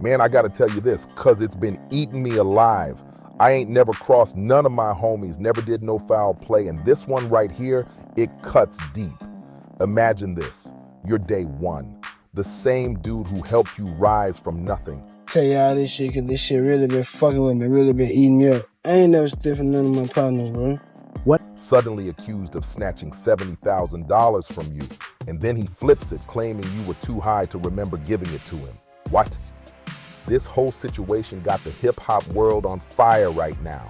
Man, I gotta tell you this, cause it's been eating me alive. I ain't never crossed none of my homies, never did no foul play, and this one right here, it cuts deep. Imagine this, you're day one, the same dude who helped you rise from nothing. Tell y'all this shit, cause this shit really been fucking with me, really been eating me up. I ain't never stiffing none of my partners, bro. What? Suddenly accused of snatching $70,000 from you, and then he flips it, claiming you were too high to remember giving it to him. What? This whole situation got the hip-hop world on fire right now.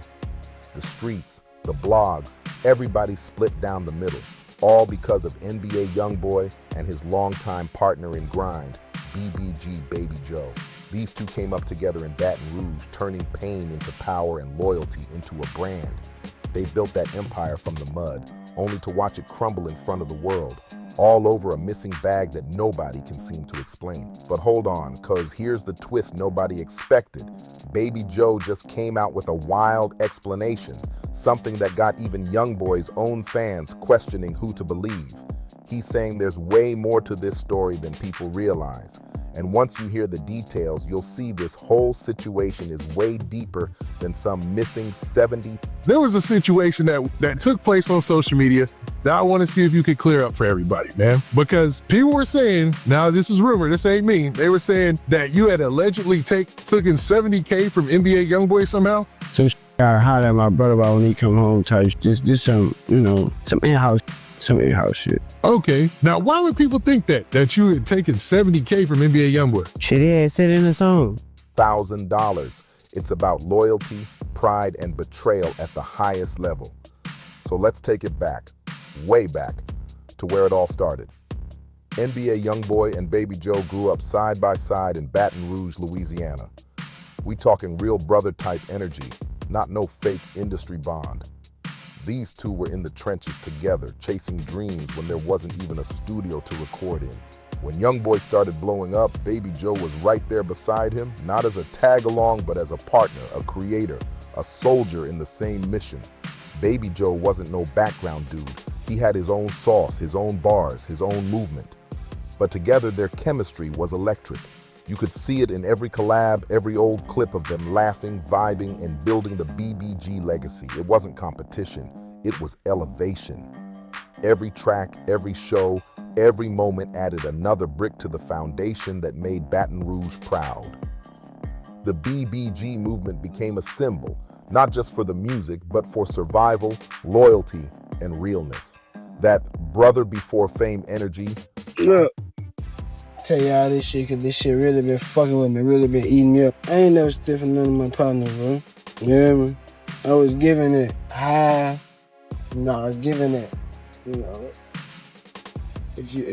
The streets, the blogs, everybody split down the middle, all because of NBA YoungBoy and his longtime partner in grind, BBG Baby Joe. These two came up together in Baton Rouge, turning pain into power and loyalty into a brand. They built that empire from the mud, only to watch it crumble in front of the world, all over a missing bag that nobody can seem to explain. But hold on, cause here's the twist nobody expected. Baby Joe just came out with a wild explanation, something that got even YoungBoy's own fans questioning who to believe. He's saying there's way more to this story than people realize. And once you hear the details, you'll see this whole situation is way deeper than some missing 70. There was a situation that took place on social media that I want to see if you could clear up for everybody, man. Because people were saying, now this is rumor, this ain't me, they were saying that you had allegedly taken $70K from NBA YoungBoy somehow. Some gotta holler at my brother about when he come home type. This some, some in-house shit. Okay, now why would people think that you had taken $70K from NBA YoungBoy? Shit, he had said in the song. $1,000. It's about loyalty, pride, and betrayal at the highest level. So let's take it back, way back, to where it all started. NBA YoungBoy and Baby Joe grew up side by side in Baton Rouge, Louisiana. We talking real brother type energy, not no fake industry bond. These two were in the trenches together, chasing dreams when there wasn't even a studio to record in. When YoungBoy started blowing up, Baby Joe was right there beside him, not as a tag-along, but as a partner, a creator, a soldier in the same mission. Baby Joe wasn't no background dude. He had his own sauce, his own bars, his own movement. But together, their chemistry was electric. You could see it in every collab, every old clip of them laughing, vibing, and building the BBG legacy. It wasn't competition, it was elevation. Every track, every show, every moment added another brick to the foundation that made Baton Rouge proud. The BBG movement became a symbol, not just for the music, but for survival, loyalty, and realness. That brother before fame energy. Look. Tell y'all this shit, cause this shit really been fucking with me, really been eating me up. I ain't never stiffing none of my partners, bro. You hear me? I was giving it high. I was giving it, If you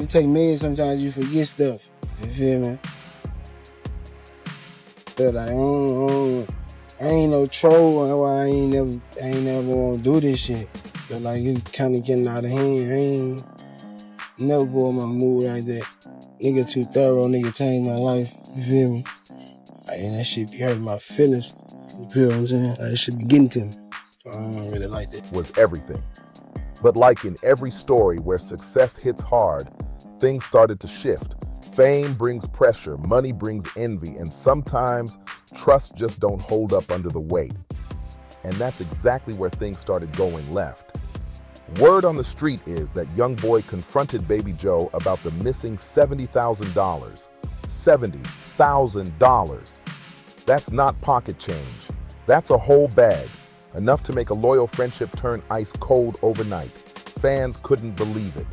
take meds, sometimes you forget stuff. You feel me? But like, I ain't no troll. That's why I ain't never wanna do this shit. But like, it's kind of getting out of hand. I ain't never go in my mood like that. Nigga too thorough, nigga changed my life. You feel me? And that shit be hurting my feelings. You feel what I'm saying? Like, that shit be getting to me. So I don't really like that. Was everything. But like in every story where success hits hard, things started to shift. Fame brings pressure, money brings envy, and sometimes trust just don't hold up under the weight. And that's exactly where things started going left. Word on the street is that YoungBoy confronted Baby Joe about the missing $70,000. $70,000. That's not pocket change. That's a whole bag, enough to make a loyal friendship turn ice cold overnight. Fans couldn't believe it.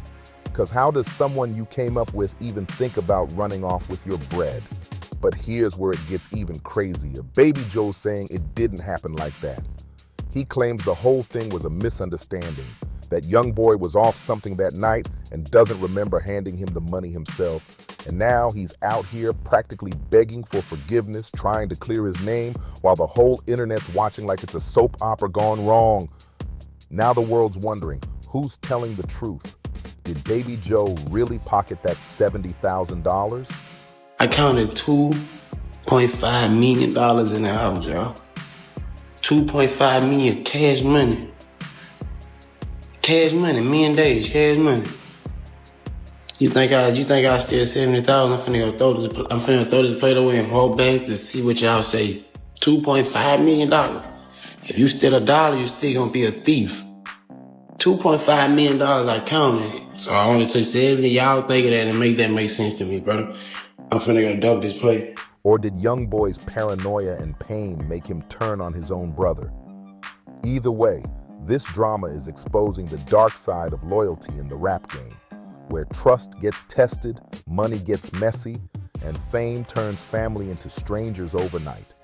Because how does someone you came up with even think about running off with your bread? But here's where it gets even crazier. Baby Joe's saying it didn't happen like that. He claims the whole thing was a misunderstanding, that YoungBoy was off something that night and doesn't remember handing him the money himself. And now he's out here practically begging for forgiveness, trying to clear his name, while the whole internet's watching like it's a soap opera gone wrong. Now the world's wondering, who's telling the truth? Did Baby Joe really pocket that $70,000? I counted $2.5 million in the house, y'all. $2.5 million cash money. Cash money, me and Dage, cash money. You think I still 70,000? I'm finna throw this plate away and hold back to see what y'all say. $2.5 million. If you steal $1, you still gonna be a thief. $2.5 million I counted. So I only took 70. Y'all think of that and make that make sense to me, brother. I'm finna go dump this plate. Or did YoungBoy's paranoia and pain make him turn on his own brother? Either way, this drama is exposing the dark side of loyalty in the rap game, where trust gets tested, money gets messy, and fame turns family into strangers overnight.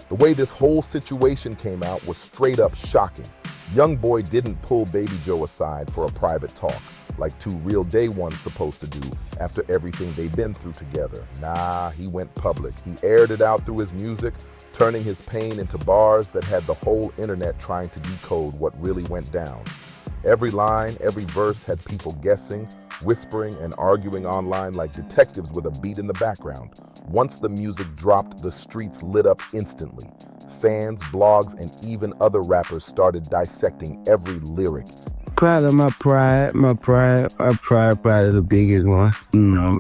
The way this whole situation came out was straight up shocking. YoungBoy didn't pull Baby Joe aside for a private talk, like two real day ones supposed to do after everything they've been through together. Nah, he went public. He aired it out through his music, turning his pain into bars that had the whole internet trying to decode what really went down. Every line, every verse had people guessing, whispering, and arguing online like detectives with a beat in the background. Once the music dropped, the streets lit up instantly. Fans, blogs, and even other rappers started dissecting every lyric. Proud of my pride is the biggest one.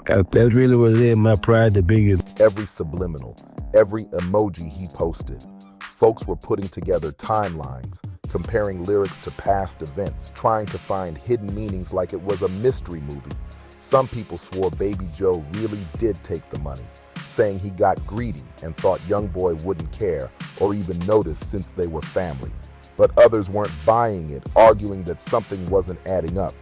If that's really what it is, my pride the biggest. Every subliminal, every emoji he posted. Folks were putting together timelines, comparing lyrics to past events, trying to find hidden meanings like it was a mystery movie. Some people swore Baby Joe really did take the money, saying he got greedy and thought YoungBoy wouldn't care or even notice since they were family. But others weren't buying it, arguing that something wasn't adding up.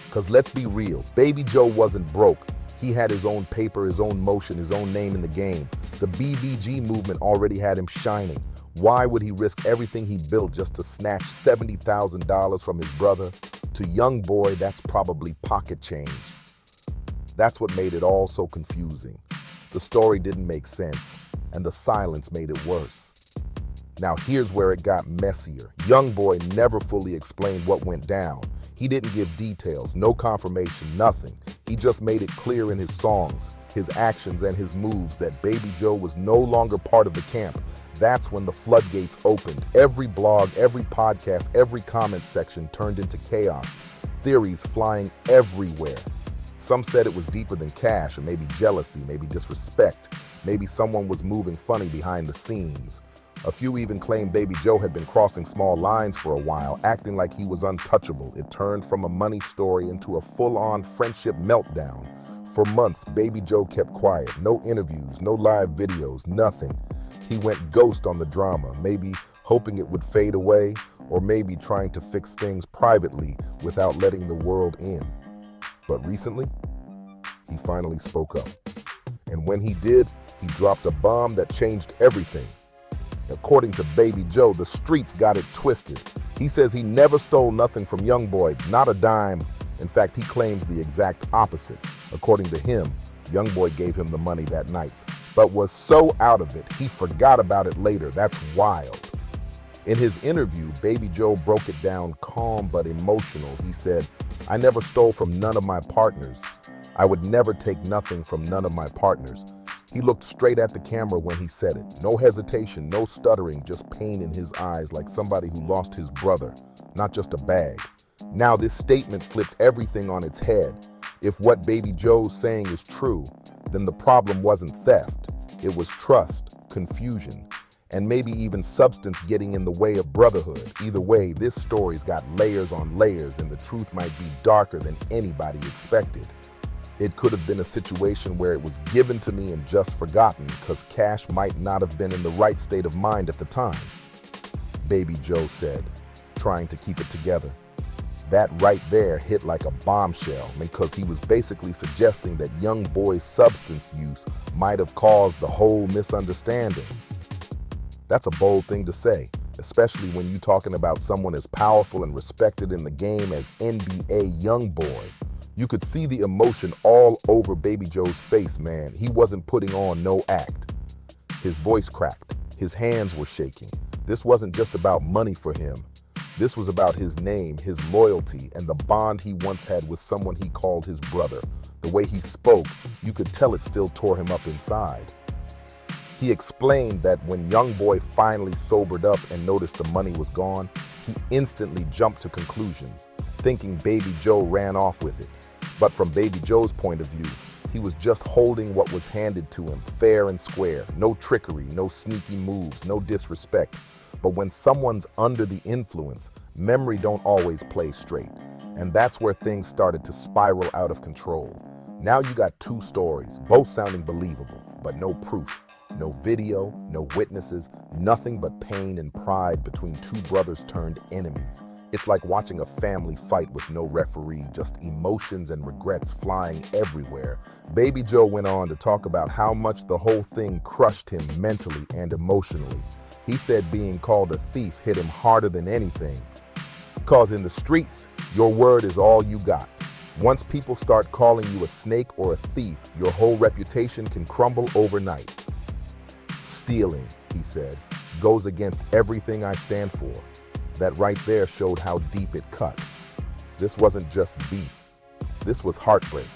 Because let's be real, Baby Joe wasn't broke. He had his own paper, his own motion, his own name in the game. The BBG movement already had him shining. Why would he risk everything he built just to snatch $70,000 from his brother? To YoungBoy, that's probably pocket change. That's what made it all so confusing. The story didn't make sense, and the silence made it worse. Now here's where it got messier. YoungBoy never fully explained what went down. He didn't give details, no confirmation, nothing. He just made it clear in his songs, his actions, and his moves that Baby Joe was no longer part of the camp. That's when the floodgates opened. Every blog, every podcast, every comment section turned into chaos. Theories flying everywhere. Some said it was deeper than cash, or maybe jealousy, maybe disrespect. Maybe someone was moving funny behind the scenes. A few even claimed Baby Joe had been crossing small lines for a while, acting like he was untouchable. It turned from a money story into a full-on friendship meltdown. For months, Baby Joe kept quiet. No interviews, no live videos, nothing. He went ghost on the drama, maybe hoping it would fade away, or maybe trying to fix things privately without letting the world in. But recently, he finally spoke up. And when he did, he dropped a bomb that changed everything. According to Baby Joe, the streets got it twisted. He says he never stole nothing from YoungBoy, not a dime. In fact, he claims the exact opposite. According to him, YoungBoy gave him the money that night, but was so out of it, he forgot about it later. That's wild. In his interview, Baby Joe broke it down calm but emotional. He said, "I never stole from none of my partners. I would never take nothing from none of my partners." He looked straight at the camera when he said it. No hesitation, no stuttering, just pain in his eyes like somebody who lost his brother, not just a bag. Now this statement flipped everything on its head. If what Baby Joe's saying is true, then the problem wasn't theft. It was trust, confusion, and maybe even substance getting in the way of brotherhood. Either way, this story's got layers on layers, and the truth might be darker than anybody expected. It could have been a situation where it was given to me and just forgotten because Cash might not have been in the right state of mind at the time, Baby Joe said, trying to keep it together. That right there hit like a bombshell because he was basically suggesting that YoungBoy's substance use might have caused the whole misunderstanding. That's a bold thing to say, especially when you're talking about someone as powerful and respected in the game as NBA YoungBoy. You could see the emotion all over Baby Joe's face, man. He wasn't putting on no act. His voice cracked. His hands were shaking. This wasn't just about money for him. This was about his name, his loyalty, and the bond he once had with someone he called his brother. The way he spoke, you could tell it still tore him up inside. He explained that when YoungBoy finally sobered up and noticed the money was gone, he instantly jumped to conclusions, thinking Baby Joe ran off with it. But from Baby Joe's point of view, he was just holding what was handed to him, fair and square. No trickery, no sneaky moves, no disrespect. But when someone's under the influence, memory don't always play straight. And that's where things started to spiral out of control. Now you got two stories, both sounding believable, but no proof. No video, no witnesses, nothing but pain and pride between two brothers turned enemies. It's like watching a family fight with no referee, just emotions and regrets flying everywhere. Baby Joe went on to talk about how much the whole thing crushed him mentally and emotionally. He said being called a thief hit him harder than anything. Because in the streets, your word is all you got. Once people start calling you a snake or a thief, your whole reputation can crumble overnight. Stealing, he said, goes against everything I stand for. That right there showed how deep it cut. This wasn't just beef. This was heartbreak.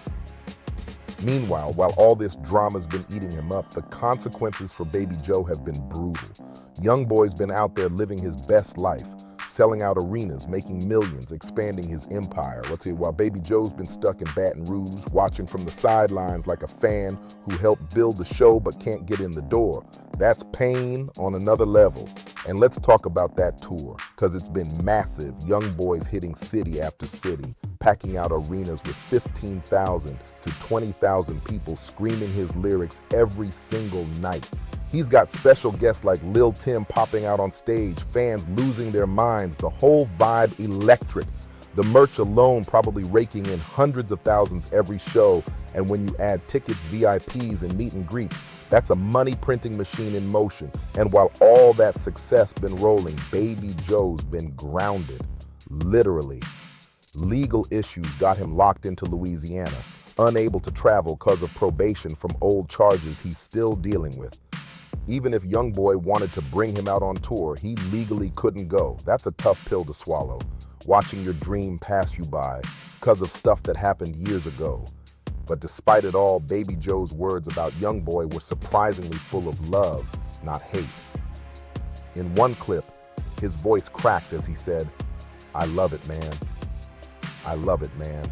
Meanwhile, while all this drama's been eating him up, the consequences for Baby Joe have been brutal. YoungBoy's been out there living his best life, selling out arenas, making millions, expanding his empire. While Baby Joe's been stuck in Baton Rouge, watching from the sidelines like a fan who helped build the show but can't get in the door. That's pain on another level. And let's talk about that tour, because it's been massive. YoungBoy's hitting city after city, packing out arenas with 15,000 to 20,000 people screaming his lyrics every single night. He's got special guests like Lil Tim popping out on stage, fans losing their minds, the whole vibe electric. The merch alone probably raking in hundreds of thousands every show. And when you add tickets, VIPs, and meet and greets, that's a money printing machine in motion. And while all that success been rolling, Baby Joe's been grounded, literally. Legal issues got him locked into Louisiana, unable to travel because of probation from old charges he's still dealing with. Even if YoungBoy wanted to bring him out on tour, he legally couldn't go. That's a tough pill to swallow, watching your dream pass you by because of stuff that happened years ago. But despite it all, Baby Joe's words about YoungBoy were surprisingly full of love, not hate. In one clip, his voice cracked as he said, "I love it, man. I love it, man.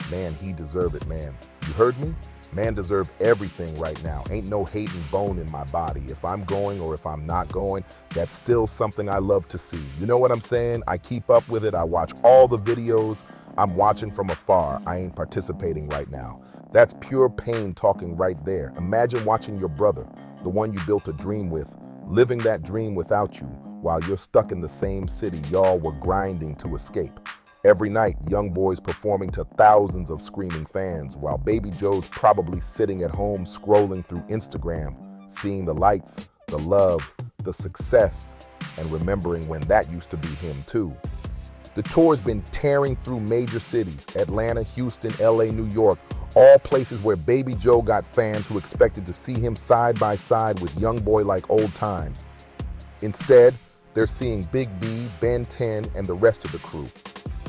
Man, he deserve it, man. You heard me? Man deserve everything right now. Ain't no hating bone in my body. If I'm going or if I'm not going, that's still something I love to see. You know what I'm saying? I keep up with it. I watch all the videos. I'm watching from afar. I ain't participating right now." That's pure pain talking right there. Imagine watching your brother, the one you built a dream with, living that dream without you while you're stuck in the same city y'all were grinding to escape. Every night, YoungBoy's performing to thousands of screaming fans, while Baby Joe's probably sitting at home scrolling through Instagram, seeing the lights, the love, the success, and remembering when that used to be him too. The tour's been tearing through major cities, Atlanta, Houston, LA, New York, all places where Baby Joe got fans who expected to see him side by side with YoungBoy like old times. Instead, they're seeing Big B, Ben 10, and the rest of the crew.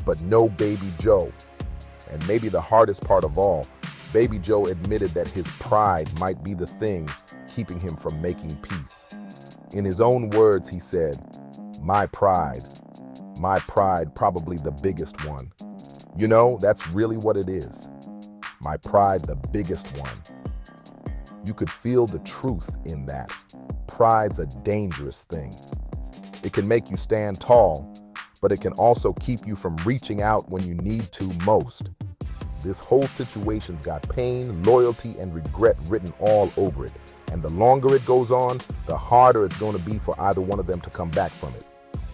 But no Baby Joe. And maybe the hardest part of all, Baby Joe admitted that his pride might be the thing keeping him from making peace. In his own words, he said, my pride probably the biggest one. You know, that's really what it is. My pride, the biggest one. You could feel the truth in that. Pride's a dangerous thing. It can make you stand tall, but it can also keep you from reaching out when you need to most. This whole situation's got pain, loyalty, and regret written all over it. And the longer it goes on, the harder it's going to be for either one of them to come back from it.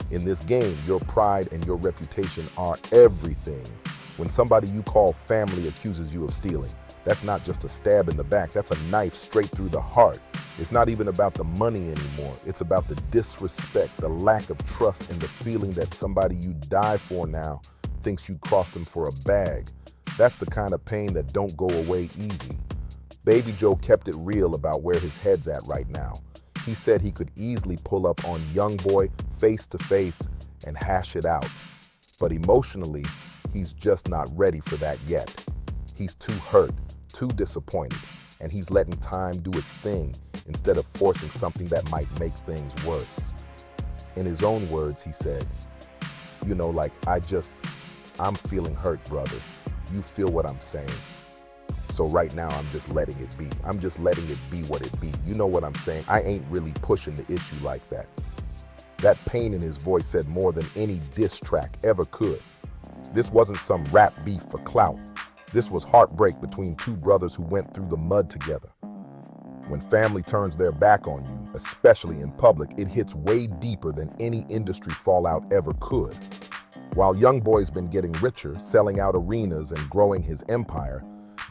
In this game, your pride and your reputation are everything. When somebody you call family accuses you of stealing, that's not just a stab in the back, that's a knife straight through the heart. It's not even about the money anymore. It's about the disrespect, the lack of trust, and the feeling that somebody you die for now thinks you crossed them for a bag. That's the kind of pain that don't go away easy. Baby Joe kept it real about where his head's at right now. He said he could easily pull up on YoungBoy face to face and hash it out. But emotionally, he's just not ready for that yet. He's too hurt, too disappointed, and he's letting time do its thing instead of forcing something that might make things worse. In his own words, he said, I'm feeling hurt, brother. You feel what I'm saying? So right now, I'm just letting it be. I'm just letting it be what it be. You know what I'm saying? I ain't really pushing the issue like that. That pain in his voice said more than any diss track ever could. This wasn't some rap beef for clout. This was heartbreak between two brothers who went through the mud together. When family turns their back on you, especially in public, it hits way deeper than any industry fallout ever could. While YoungBoy's been getting richer, selling out arenas and growing his empire,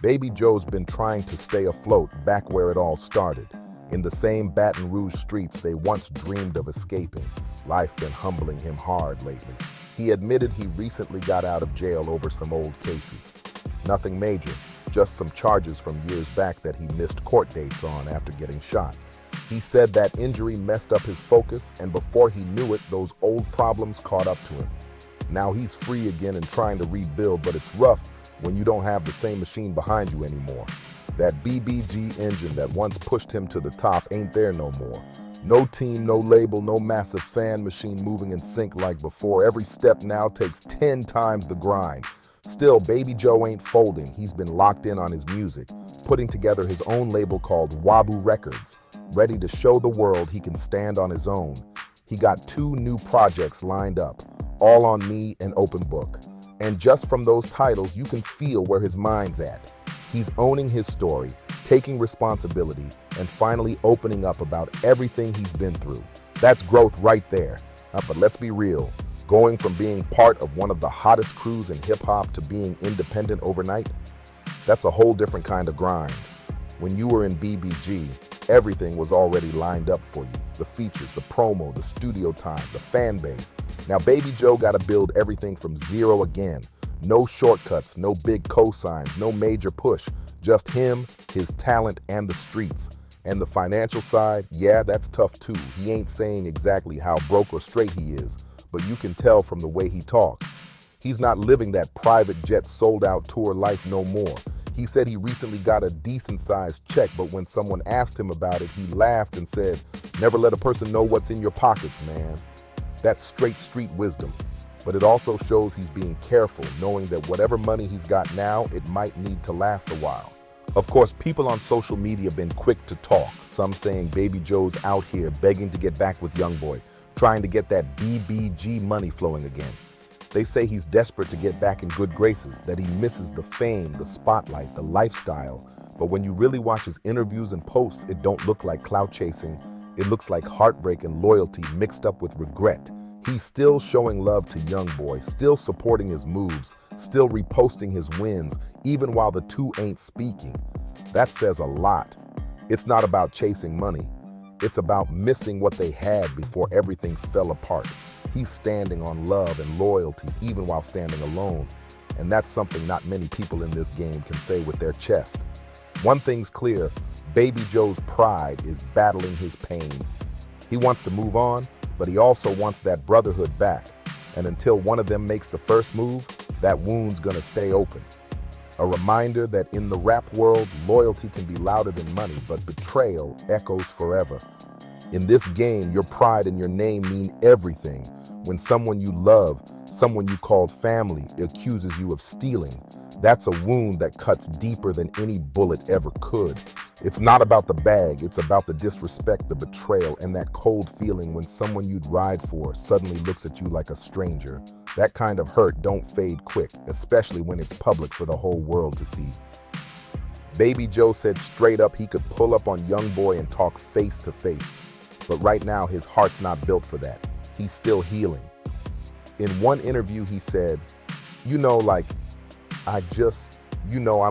Baby Joe's been trying to stay afloat back where it all started. In the same Baton Rouge streets they once dreamed of escaping. Life been humbling him hard lately. He admitted he recently got out of jail over some old cases. Nothing major, just some charges from years back that he missed court dates on after getting shot. He said that injury messed up his focus, and before he knew it, those old problems caught up to him. Now he's free again and trying to rebuild, but it's rough when you don't have the same machine behind you anymore. That BBG engine that once pushed him to the top ain't there no more. No team, no label, no massive fan machine moving in sync like before. Every step now takes 10 times the grind. Still, Baby Joe ain't folding. He's been locked in on his music, putting together his own label called Wabu Records, ready to show the world he can stand on his own. He got 2 new projects lined up, All on Me and Open Book. And just from those titles, you can feel where his mind's at. He's owning his story, taking responsibility, and finally opening up about everything he's been through. That's growth right there. But let's be real. Going from being part of one of the hottest crews in hip-hop to being independent overnight, that's a whole different kind of grind. When you were in BBG, everything was already lined up for you. The features, the promo, the studio time, the fan base. Now Baby Joe got to build everything from zero again. No shortcuts, no big cosigns, no major push. Just him, his talent, and the streets. And the financial side, yeah, that's tough too. He ain't saying exactly how broke or straight he is, but you can tell from the way he talks. He's not living that private jet sold out tour life no more. He said he recently got a decent-sized check, but when someone asked him about it, he laughed and said, "Never let a person know what's in your pockets, man." That's straight street wisdom. But it also shows he's being careful, knowing that whatever money he's got now, it might need to last a while. Of course, people on social media have been quick to talk, some saying Baby Joe's out here begging to get back with YoungBoy, trying to get that BBG money flowing again. They say he's desperate to get back in good graces, that he misses the fame, the spotlight, the lifestyle. But when you really watch his interviews and posts, it don't look like clout chasing. It looks like heartbreak and loyalty mixed up with regret. He's still showing love to YoungBoy, still supporting his moves, still reposting his wins, even while the two ain't speaking. That says a lot. It's not about chasing money. It's about missing what they had before everything fell apart. He's standing on love and loyalty even while standing alone. And that's something not many people in this game can say with their chest. One thing's clear, Baby Joe's pride is battling his pain. He wants to move on, but he also wants that brotherhood back. And until one of them makes the first move, that wound's gonna stay open. A reminder that in the rap world, loyalty can be louder than money, but betrayal echoes forever. In this game, your pride and your name mean everything. When someone you love, someone you called family, accuses you of stealing, that's a wound that cuts deeper than any bullet ever could. It's not about the bag, it's about the disrespect, the betrayal, and that cold feeling when someone you'd ride for suddenly looks at you like a stranger. That kind of hurt don't fade quick, especially when it's public for the whole world to see. Baby Joe said straight up he could pull up on YoungBoy and talk face to face. But right now, his heart's not built for that. He's still healing. In one interview, he said, I'm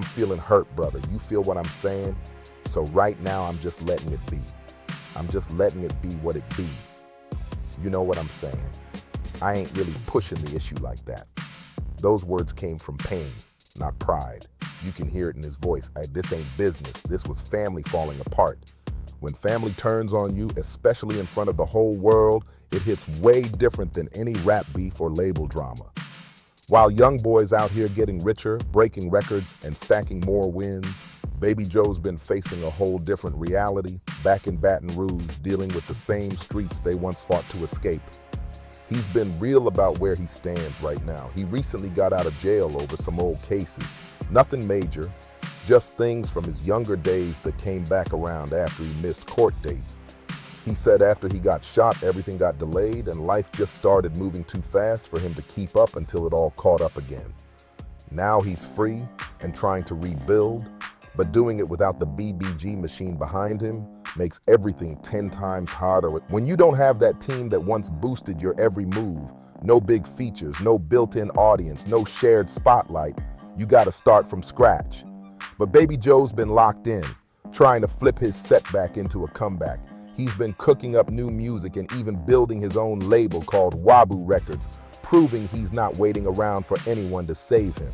feeling hurt, brother. You feel what I'm saying? So right now, I'm just letting it be. I'm just letting it be what it be. You know what I'm saying? I ain't really pushing the issue like that. Those words came from pain, not pride. You can hear it in his voice. This ain't business. This was family falling apart. When family turns on you, especially in front of the whole world, it hits way different than any rap beef or label drama. While YoungBoy's out here getting richer, breaking records, and stacking more wins, Baby Joe's been facing a whole different reality, back in Baton Rouge, dealing with the same streets they once fought to escape. He's been real about where he stands right now. He recently got out of jail over some old cases. Nothing major, just things from his younger days that came back around after he missed court dates. He said after he got shot, everything got delayed and life just started moving too fast for him to keep up until it all caught up again. Now he's free and trying to rebuild, but doing it without the BBG machine behind him makes everything 10 times harder. When you don't have that team that once boosted your every move, no big features, no built-in audience, no shared spotlight, you gotta start from scratch. But Baby Joe's been locked in, trying to flip his setback into a comeback. He's been cooking up new music and even building his own label called Wabu Records, proving he's not waiting around for anyone to save him.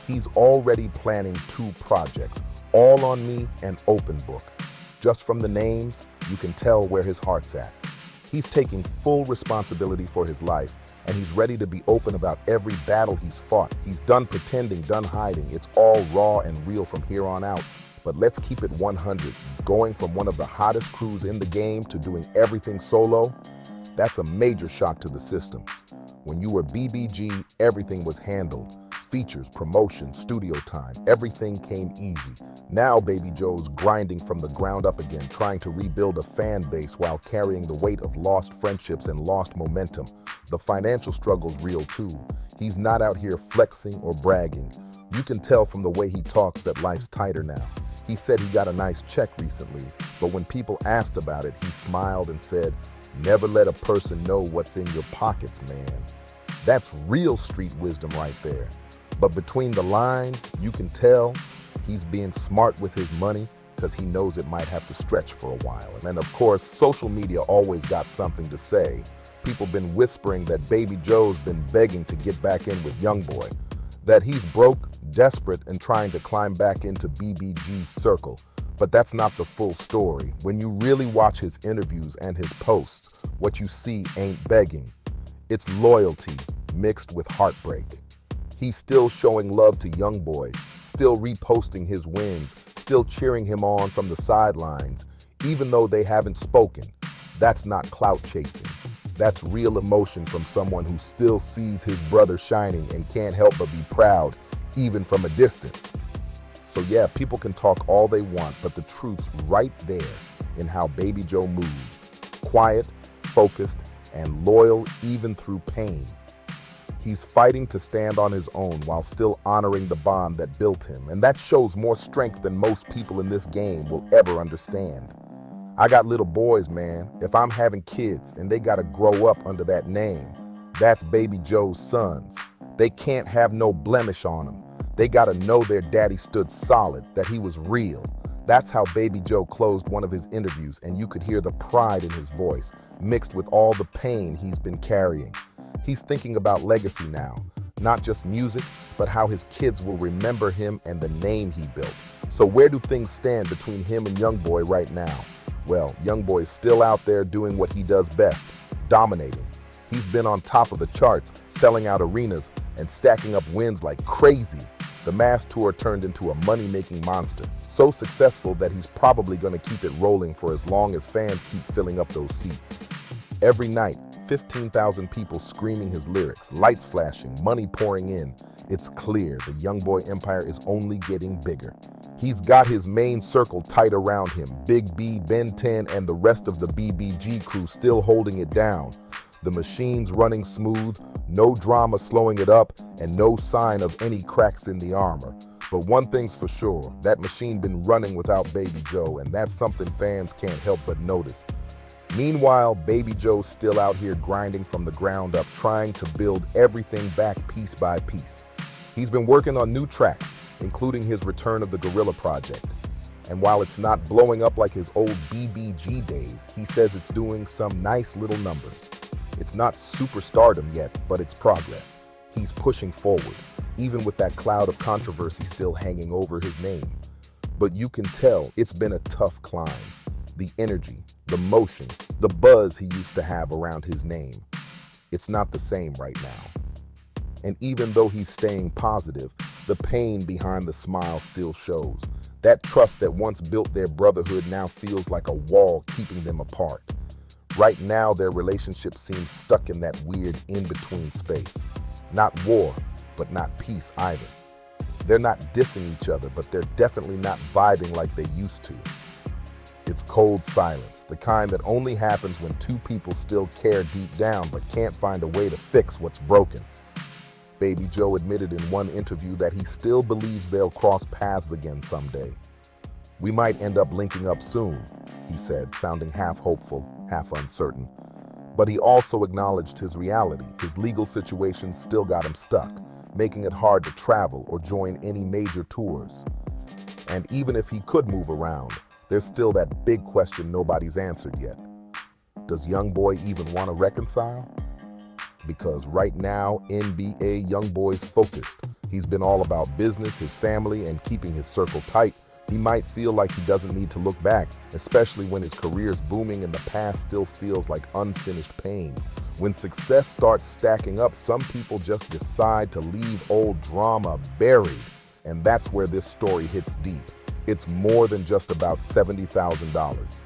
He's already planning 2 projects, All on Me and Open Book. Just from the names, you can tell where his heart's at. He's taking full responsibility for his life, and he's ready to be open about every battle he's fought. He's done pretending, done hiding. It's all raw and real from here on out. But let's keep it 100. Going from one of the hottest crews in the game to doing everything solo, that's a major shock to the system. When you were BBG, everything was handled. Features, promotion, studio time, everything came easy. Now Baby Joe's grinding from the ground up again, trying to rebuild a fan base while carrying the weight of lost friendships and lost momentum. The financial struggle's real too. He's not out here flexing or bragging. You can tell from the way he talks that life's tighter now. He said he got a nice check recently, but when people asked about it, he smiled and said, "Never let a person know what's in your pockets, man." That's real street wisdom right there. But between the lines, you can tell he's being smart with his money because he knows it might have to stretch for a while. And of course, social media always got something to say. People been whispering that Baby Joe's been begging to get back in with YoungBoy, that he's broke, desperate, and trying to climb back into BBG's circle. But that's not the full story. When you really watch his interviews and his posts, what you see ain't begging. It's loyalty mixed with heartbreak. He's still showing love to YoungBoy, still reposting his wins, still cheering him on from the sidelines, even though they haven't spoken. That's not clout chasing. That's real emotion from someone who still sees his brother shining and can't help but be proud, even from a distance. So yeah, people can talk all they want, but the truth's right there in how Baby Joe moves. Quiet, focused, and loyal even through pain. He's fighting to stand on his own while still honoring the bond that built him, and that shows more strength than most people in this game will ever understand. I got little boys, man. If I'm having kids and they gotta grow up under that name, that's Baby Joe's sons. They can't have no blemish on them. They gotta know their daddy stood solid, that he was real. That's how Baby Joe closed one of his interviews, and you could hear the pride in his voice, mixed with all the pain he's been carrying. He's thinking about legacy now, not just music, but how his kids will remember him and the name he built. So where do things stand between him and YoungBoy right now? Well, YoungBoy is still out there doing what he does best, dominating. He's been on top of the charts, selling out arenas, and stacking up wins like crazy. The mass tour turned into a money-making monster, so successful that he's probably gonna keep it rolling for as long as fans keep filling up those seats. Every night, 15,000 people screaming his lyrics, lights flashing, money pouring in. It's clear the YoungBoy empire is only getting bigger. He's got his main circle tight around him, Big B, Ben 10, and the rest of the BBG crew still holding it down. The machine's running smooth, no drama slowing it up, and no sign of any cracks in the armor. But one thing's for sure, that machine been running without Baby Joe, and that's something fans can't help but notice. Meanwhile, Baby Joe's still out here grinding from the ground up, trying to build everything back piece by piece. He's been working on new tracks, including his return of the Gorilla Project. And while it's not blowing up like his old BBG days, he says it's doing some nice little numbers. It's not superstardom yet, but it's progress. He's pushing forward, even with that cloud of controversy still hanging over his name. But you can tell it's been a tough climb. The energy, the motion, the buzz he used to have around his name. It's not the same right now. And even though he's staying positive, the pain behind the smile still shows. That trust that once built their brotherhood now feels like a wall keeping them apart. Right now, their relationship seems stuck in that weird in-between space. Not war, but not peace either. They're not dissing each other, but they're definitely not vibing like they used to. It's cold silence, the kind that only happens when two people still care deep down but can't find a way to fix what's broken. Baby Joe admitted in one interview that he still believes they'll cross paths again someday. "We might end up linking up soon," he said, sounding half hopeful, half uncertain. But he also acknowledged his reality. His legal situation still got him stuck, making it hard to travel or join any major tours. And even if he could move around, there's still that big question nobody's answered yet. Does YoungBoy even want to reconcile? Because right now, NBA YoungBoy's focused. He's been all about business, his family, and keeping his circle tight. He might feel like he doesn't need to look back, especially when his career's booming and the past still feels like unfinished pain. When success starts stacking up, some people just decide to leave old drama buried. And that's where this story hits deep. It's more than just about $70,000.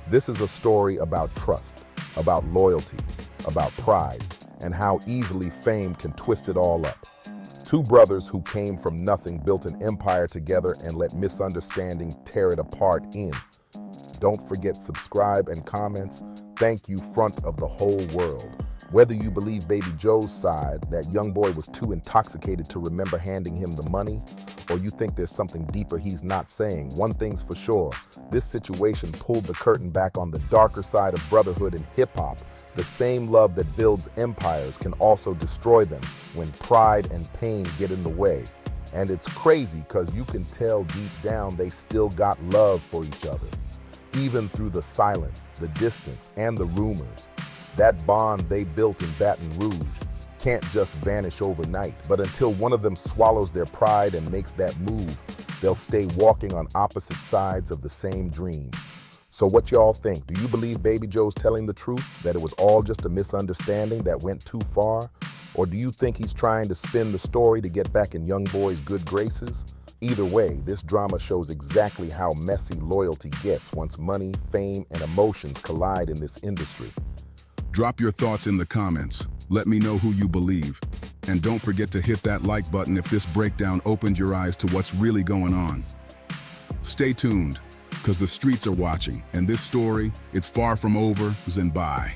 This is a story about trust, about loyalty, about pride, and how easily fame can twist it all up. Two brothers who came from nothing built an empire together and let misunderstanding tear it apart in. Don't forget subscribe and comments. Thank you, front of the whole world. Whether you believe Baby Joe's side, that YoungBoy was too intoxicated to remember handing him the money, or you think there's something deeper he's not saying, one thing's for sure. This situation pulled the curtain back on the darker side of brotherhood and hip-hop. The same love that builds empires can also destroy them when pride and pain get in the way. And it's crazy because you can tell deep down they still got love for each other. Even through the silence, the distance, and the rumors. That bond they built in Baton Rouge can't just vanish overnight, but until one of them swallows their pride and makes that move, they'll stay walking on opposite sides of the same dream. So what y'all think? Do you believe Baby Joe's telling the truth, that it was all just a misunderstanding that went too far? Or do you think he's trying to spin the story to get back in YoungBoy's good graces? Either way, this drama shows exactly how messy loyalty gets once money, fame, and emotions collide in this industry. Drop your thoughts in the comments. Let me know who you believe. And don't forget to hit that like button if this breakdown opened your eyes to what's really going on. Stay tuned, because the streets are watching, and this story, it's far from over, and bye.